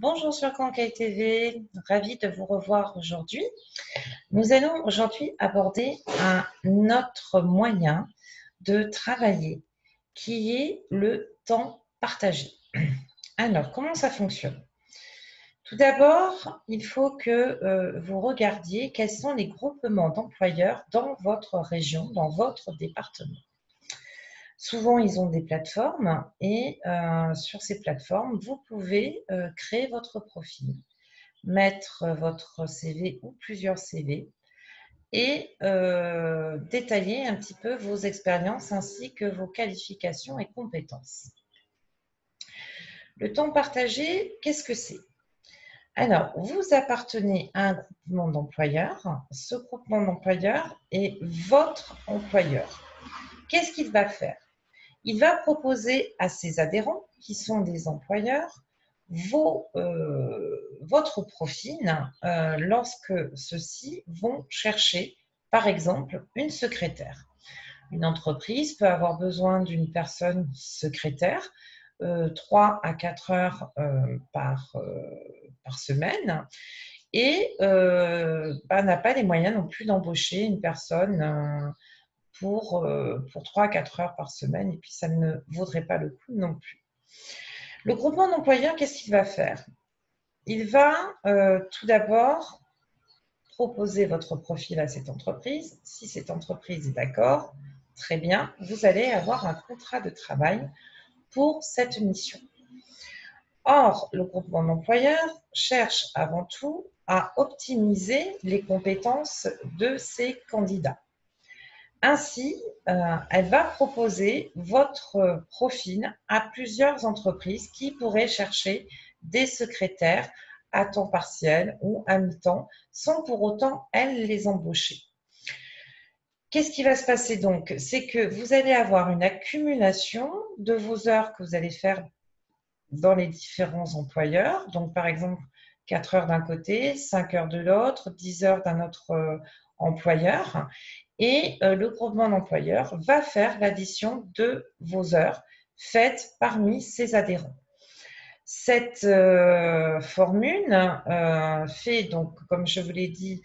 Bonjour sur Conquête TV, ravi de vous revoir aujourd'hui. Nous allons aujourd'hui aborder un autre moyen de travailler qui est le temps partagé. Alors, comment ça fonctionne? Tout d'abord, il faut que vous regardiez quels sont les groupements d'employeurs dans votre région, dans votre département. Souvent, ils ont des plateformes et sur ces plateformes, vous pouvez créer votre profil, mettre votre CV ou plusieurs CV et détailler un petit peu vos expériences ainsi que vos qualifications et compétences. Le temps partagé, qu'est-ce que c'est? Alors, vous appartenez à un groupement d'employeurs. Ce groupement d'employeurs est votre employeur. Qu'est-ce qu'il va faire? Il va proposer à ses adhérents, qui sont des employeurs, votre profil lorsque ceux-ci vont chercher, par exemple, une secrétaire. Une entreprise peut avoir besoin d'une personne secrétaire 3 à 4 heures par semaine et n'a pas les moyens non plus d'embaucher une personne pour 3 à 4 heures par semaine et puis ça ne vaudrait pas le coup non plus. Le groupement d'employeurs, qu'est-ce qu'il va faire? Il va tout d'abord proposer votre profil à cette entreprise. Si cette entreprise est d'accord, très bien, vous allez avoir un contrat de travail pour cette mission. Or, le groupement d'employeurs cherche avant tout à optimiser les compétences de ses candidats. Ainsi, elle va proposer votre profil à plusieurs entreprises qui pourraient chercher des secrétaires à temps partiel ou à mi-temps sans pour autant, elles, les embaucher. Qu'est-ce qui va se passer donc? C'est que vous allez avoir une accumulation de vos heures que vous allez faire dans les différents employeurs. Donc, par exemple, 4 heures d'un côté, 5 heures de l'autre, 10 heures d'un autre employeur. Et le groupement d'employeurs va faire l'addition de vos heures faites parmi ses adhérents. Cette formule fait donc, comme je vous l'ai dit,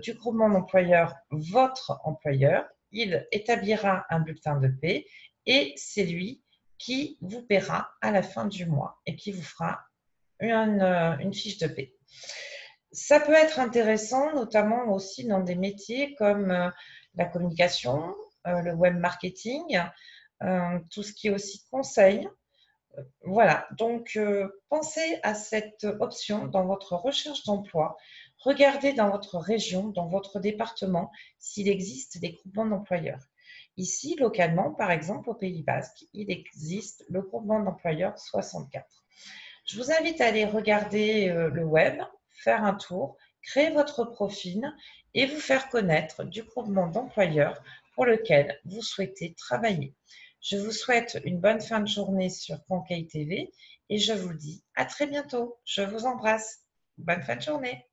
du groupement d'employeurs votre employeur. Il établira un bulletin de paie et c'est lui qui vous paiera à la fin du mois et qui vous fera une fiche de paie. Ça peut être intéressant, notamment aussi dans des métiers comme la communication, le web marketing, tout ce qui est aussi conseil. Voilà, donc pensez à cette option dans votre recherche d'emploi. Regardez dans votre région, dans votre département, s'il existe des groupements d'employeurs. Ici, localement, par exemple, au Pays Basque, il existe le groupement d'employeurs 64. Je vous invite à aller regarder le web, faire un tour, créer votre profil et vous faire connaître du groupement d'employeurs pour lequel vous souhaitez travailler. Je vous souhaite une bonne fin de journée sur Conquête TV et je vous dis à très bientôt. Je vous embrasse. Bonne fin de journée.